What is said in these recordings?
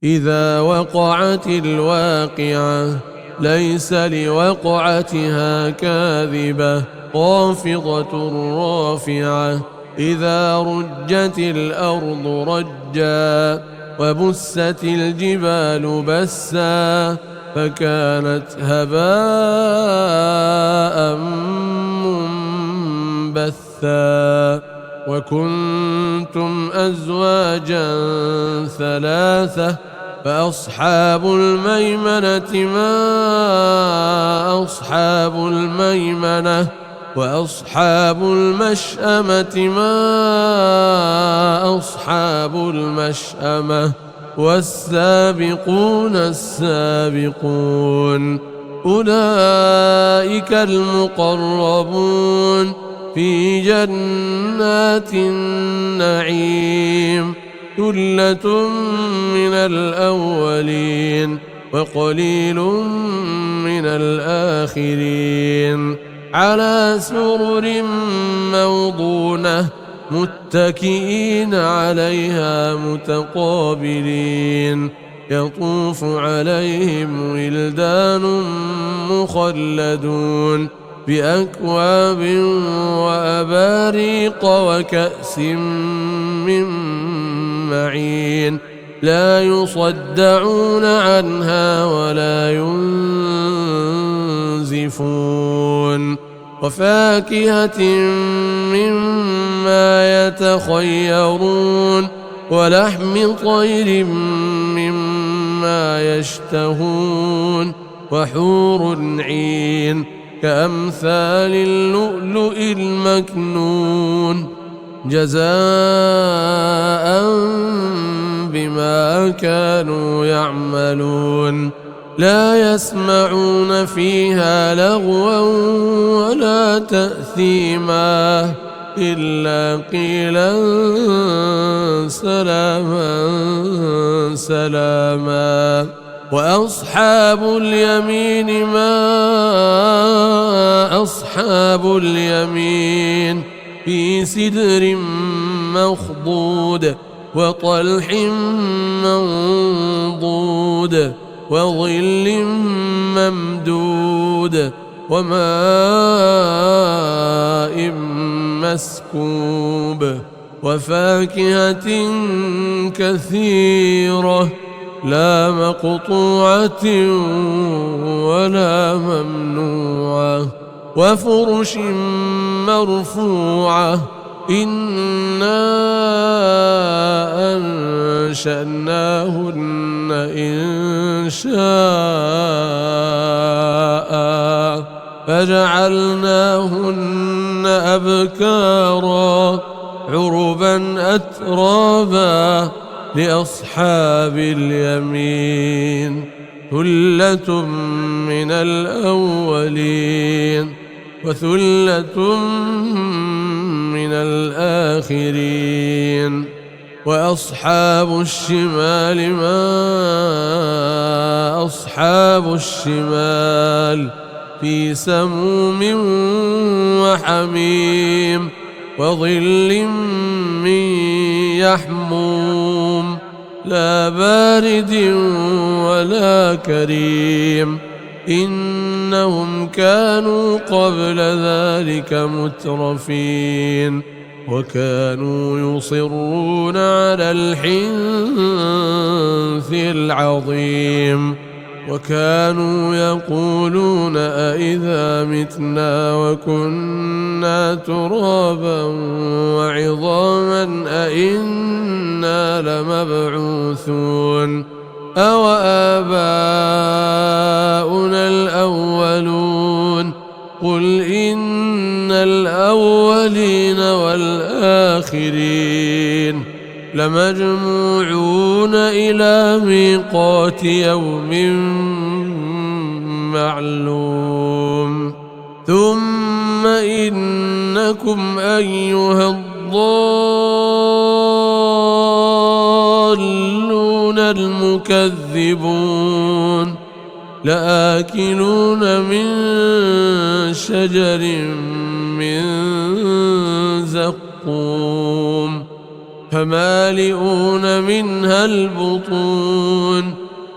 إذا وقعت الواقعة ليس لوقعتها كاذبة خافضة رافعة إذا رجت الأرض رجا وبست الجبال بسا فكانت هباء منبثا وكنتم أزواجا ثلاثة فأصحاب الميمنة ما أصحاب الميمنة وأصحاب المشأمة ما أصحاب المشأمة والسابقون السابقون أولئك المقربون في جنات النعيم ثلة من الأولين وقليل من الآخرين على سرر موضونة متكئين عليها متقابلين يطوف عليهم ولدان مخلدون بأكواب وأباريق وكأس من معين لا يصدعون عنها ولا ينزفون وفاكهة مما يتخيرون ولحم طير مما يشتهون وحور عين كأمثال اللؤلؤ المكنون جزاء بما كانوا يعملون لا يسمعون فيها لغوا ولا تأثيما إلا قيلا سلاما سلاما وأصحاب اليمين ما أصحاب اليمين في سدر مخضود وطلح منضود وظل ممدود وماء مسكوب وفاكهة كثيرة لا مقطوعة ولا ممنوعة وفرش مرفوعة إنا أنشأناهن إنشاء فجعلناهن أبكارا عربا أترابا لأصحاب اليمين ثلة من الأولين وثلة من الآخرين وأصحاب الشمال ما أصحاب الشمال في سموم وحميم وظل من يحموم لا بارد ولا كريم إنهم كانوا قبل ذلك مترفين وكانوا يصرون على الحنث العظيم وكانوا يقولون أئذا متنا وكنا ترابا وعظاما أئنا لمبعوثون أو آباؤنا الأولون قل إن الأولين والآخرين لمجموعون إلى ميقات يوم معلوم ثم إنكم أيها الضالون المكذبون لآكلون من شجر من زقوم فمالئون منها البطون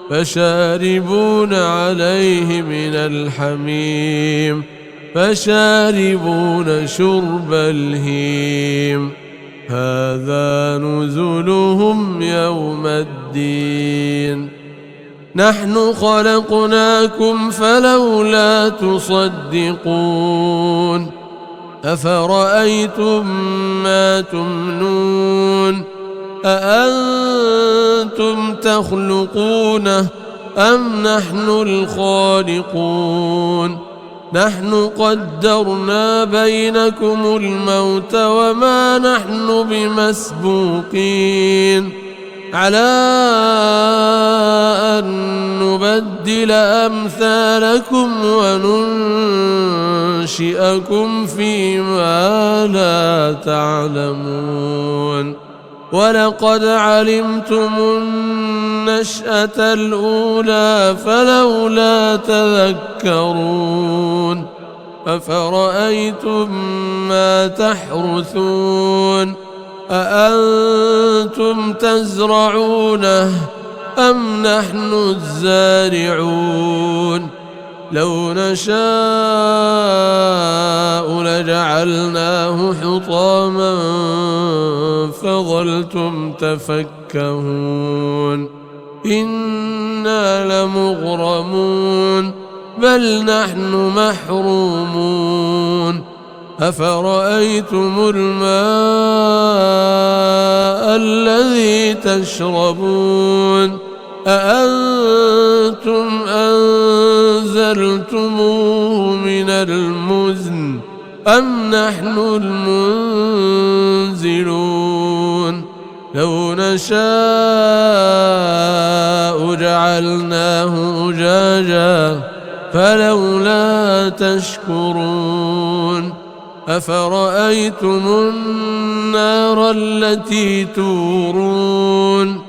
فشاربون عليه من الحميم فشاربون شرب الهيم هذا نزلهم يوم الدين نحن خلقناكم فلولا تصدقون أفرأيتم ما تمنون أأنتم تخلقونه أم نحن الخالقون نحن قدرنا بينكم الموت وما نحن بمسبوقين على أن نبدل أمثالكم وننشئكم فيما لا تعلمون ولقد علمتم النشأة الأولى فلولا تذكرون أفرأيتم ما تحرثون أأنتم تزرعونه أم نحن الزارعون لو نشاء لجعلناه حطاما فظلتم تفكهون إنا لمغرمون بل نحن محرومون أفرأيتم الماء الذي تشربون أأنتم أنزلتموه من المزن أم نحن المنزلون لو نشاء جعلناه أجاجا فلولا تشكرون أفرأيتم النار التي تورون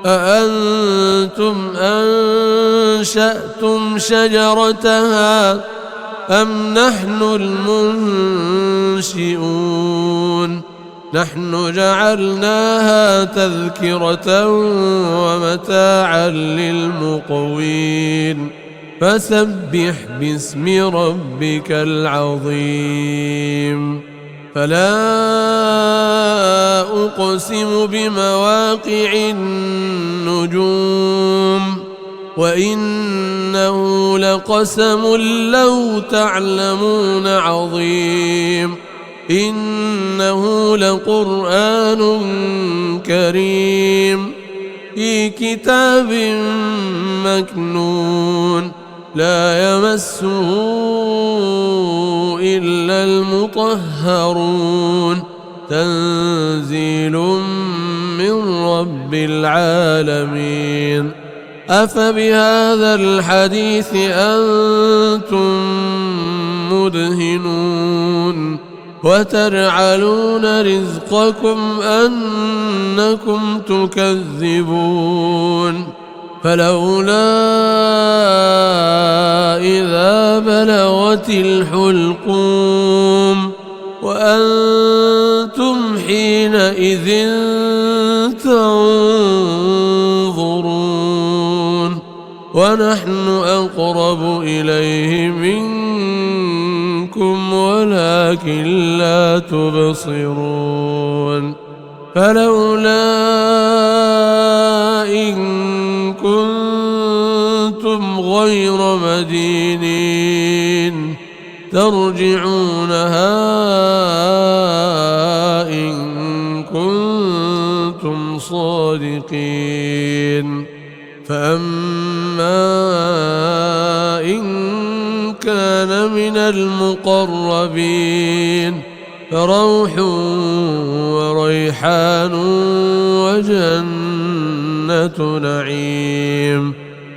أأنتم أنشأتم شجرتها أم نحن المنشئون نحن جعلناها تذكرة ومتاعا للمقوين فسبح باسم ربك العظيم فلا أقسم بمواقع النجوم وإنه لقسم لو تعلمون عظيم إنه لقرآن كريم في كتاب مكنون لا يمسه إلا المطهرون تنزيل من رب العالمين أفبهذا الحديث أنتم مدهنون وتجعلون رزقكم أنكم تكذبون فلولا إذا بلغت الحلقوم وأنتم حينئذ تنظرون ونحن أقرب إليه منكم ولكن لا تبصرون فلولا إن كنتم غير مدينين ترجعونها إن كنتم صادقين فأما إن كان من المقربين فروح وريحان وجنة نعيم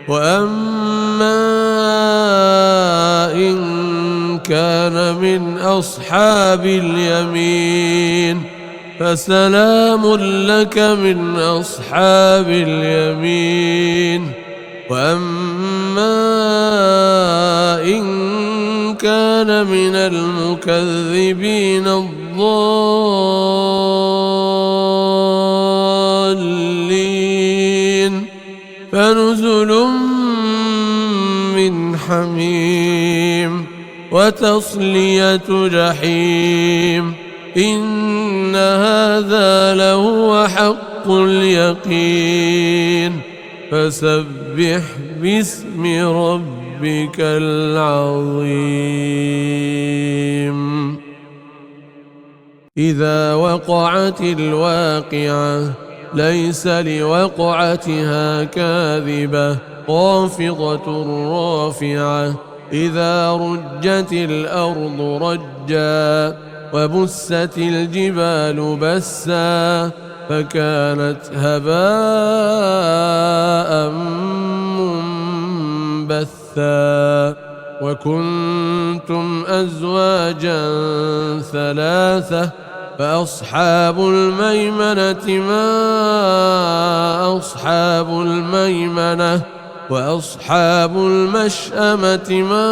وأما إن كان من أصحاب اليمين فسلام لك من أصحاب اليمين وأما إن كان من المكذبين الضالين نزل من حميم وتصلية جحيم إن هذا لهو حق اليقين فسبح باسم ربك العظيم إذا وقعت الواقعة ليس لوقعتها كاذبة خافضة رافعة إذا رجت الأرض رجا وبست الجبال بسا فكانت هباء منبثا وكنتم أزواجا ثلاثة فأصحاب الميمنة ما أصحاب الميمنة وأصحاب المشأمة ما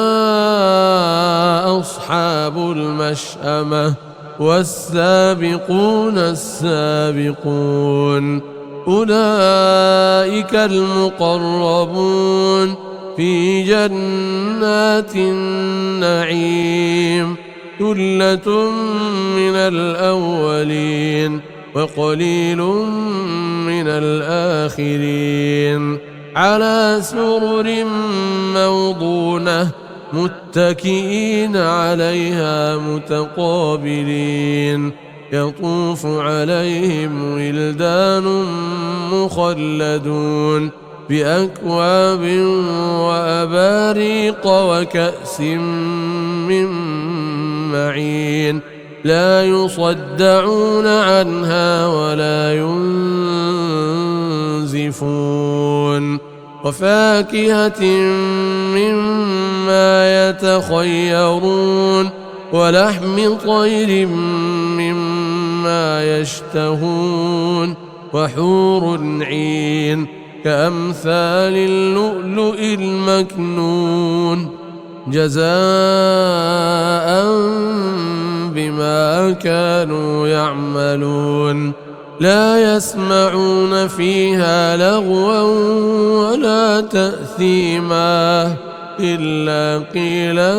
أصحاب المشأمة والسابقون السابقون أولئك المقربون في جنات النعيم ثلة من الأولين وقليل من الآخرين على سرر موضونة متكئين عليها متقابلين يطوف عليهم ولدان مخلدون بأكواب وأباريق وكأس من معين لا يصدعون عنها ولا ينزفون وفاكهة مما يتخيرون ولحم طير مما يشتهون وحور عين كأمثال اللؤلؤ المكنون جزاء بما كانوا يعملون لا يسمعون فيها لغوا ولا تأثيما إلا قيلا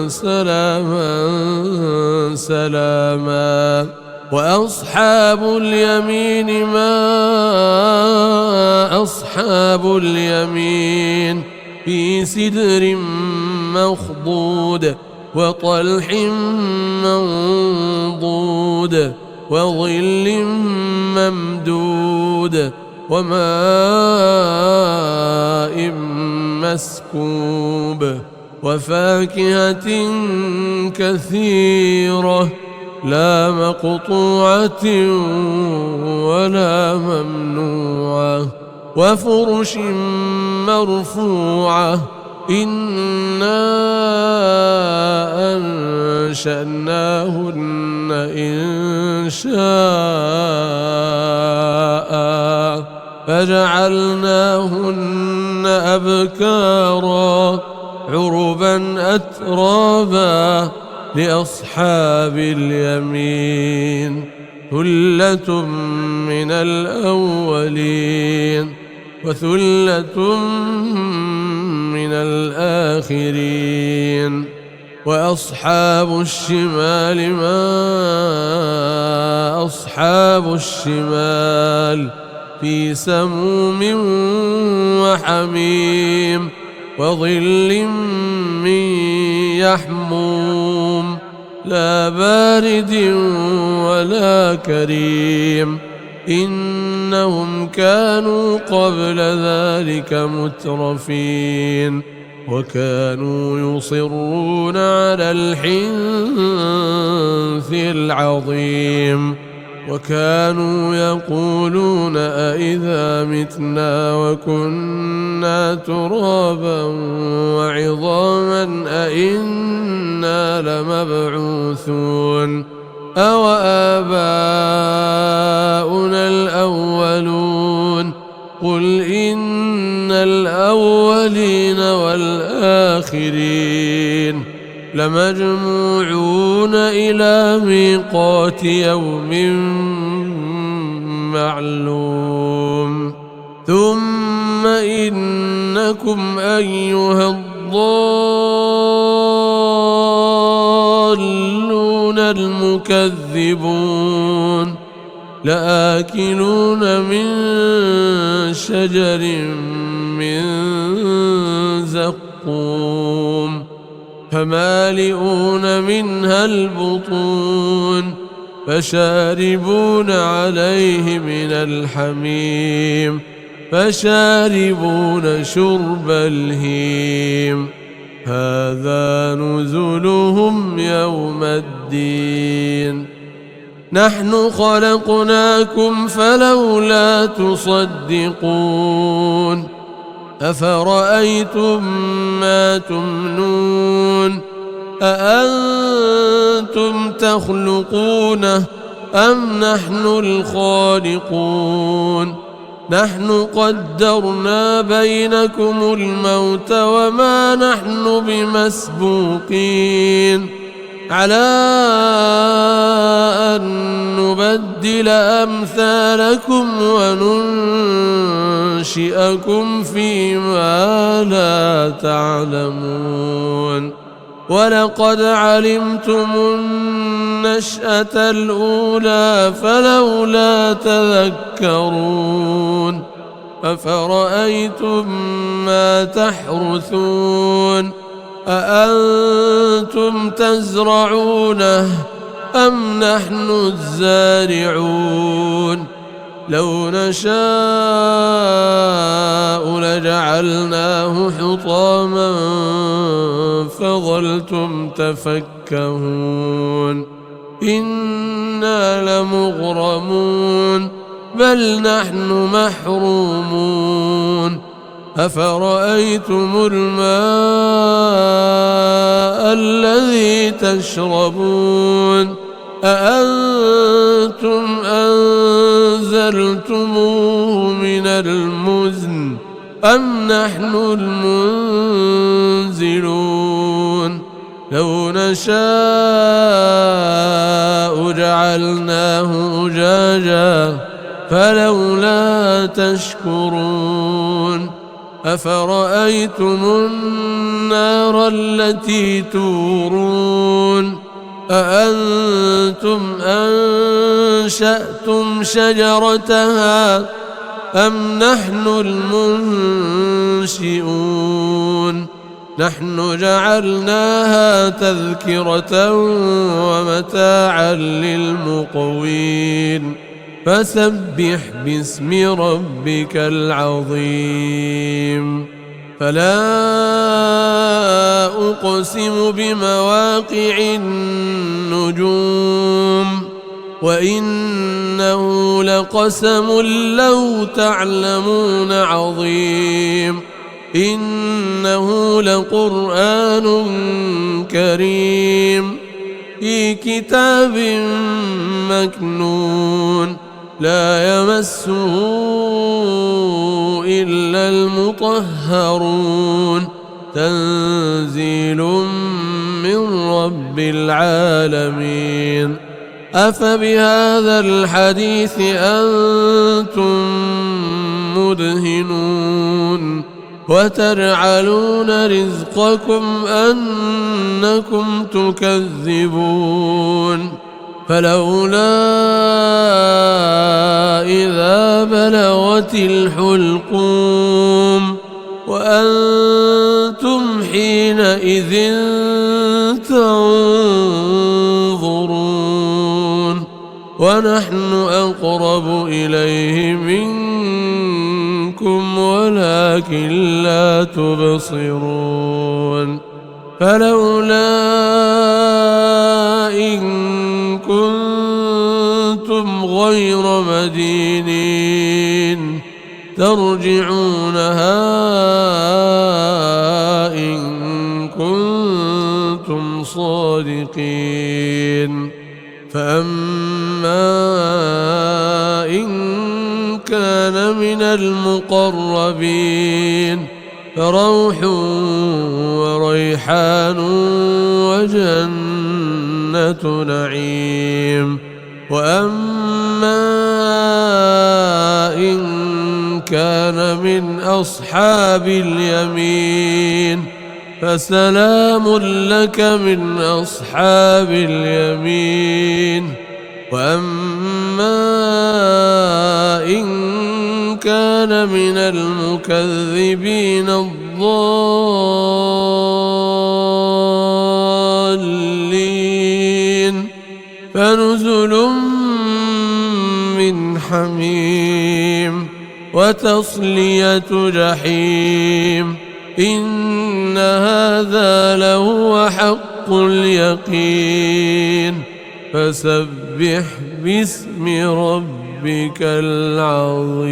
سلاما سلاما وأصحاب اليمين ما أصحاب اليمين في سدر مخضود وطلح منضود وظل ممدود وماء مسكوب وفاكهة كثيرة لا مقطوعة ولا ممنوعة وفرش مرفوعة إنا أنشأناهن إنشاء فجعلناهن أبكارا عربا أترابا لأصحاب اليمين ثلة من الأولين وثلة من الآخرين وأصحاب الشمال ما أصحاب الشمال في سموم وحميم وظل من يحموم لا بارد ولا كريم إنهم كانوا قبل ذلك مترفين وكانوا يصرون على الحنث العظيم وكانوا يقولون أئذا متنا وكنا ترابا وعظاما أئنا لمبعوثون أو آباؤنا الأولون قل إن الأولين والآخرين لمجموعون إلى ميقات يوم معلوم ثم إنكم أيها الضالون المكذبون لآكلون من شجر من زقوم فمالئون منها البطون فشاربون عليه من الحميم فشاربون شرب الهيم هذا نزلهم يوم الدين نحن خلقناكم فلولا تصدقون أفرأيتم ما تمنون أأنتم تخلقونه أم نحن الخالقون نحن قدرنا بينكم الموت وما نحن بمسبوقين على أن نبدل أمثالكم وننشئكم فيما لا تعلمون ولقد علمتم النشأة الأولى فلولا تذكرون أفرأيتم ما تحرثون أأنتم تزرعونه أم نحن الزارعون لو نشاء لجعلناه حطاما فظلتم تفكهون إنا لمغرمون بل نحن محرومون أفرأيتم الماء الذي تشربون أأنتم أنزلتموه من المزن أم نحن المنزلون لو نشاء جعلناه أجاجا فلولا تشكرون أفرأيتم النار التي تورون أأنتم أنشأتم شجرتها أم نحن المنشئون نحن جعلناها تذكرة ومتاعا للمقوين فسبح باسم ربك العظيم فلا أقسم بمواقع النجوم وإنه لقسم لو تعلمون عظيم إنه لقرآن كريم في كتاب مكنون لا يمسه إلا المطهرون تنزيل من رب العالمين أفبهذا الحديث أنتم مدهنون وتجعلون رزقكم أنكم تكذبون فلولا إذا بلغت الحلقوم وأنتم حينئذ تنظرون ونحن أقرب إليه منكم ولكن لا تبصرون فلولا إن كنتم غير مدينين ترجعونها إن كنتم صادقين فأما إن كان من المقربين فروح وريحان وجنة نعيم وأما إن كان من أصحاب اليمين فسلام لك من أصحاب اليمين وأما إن كان من المكذبين الضالين فنزل من حميم وتصلية جحيم إن هذا لهو حق اليقين فسبح باسم ربك العظيم.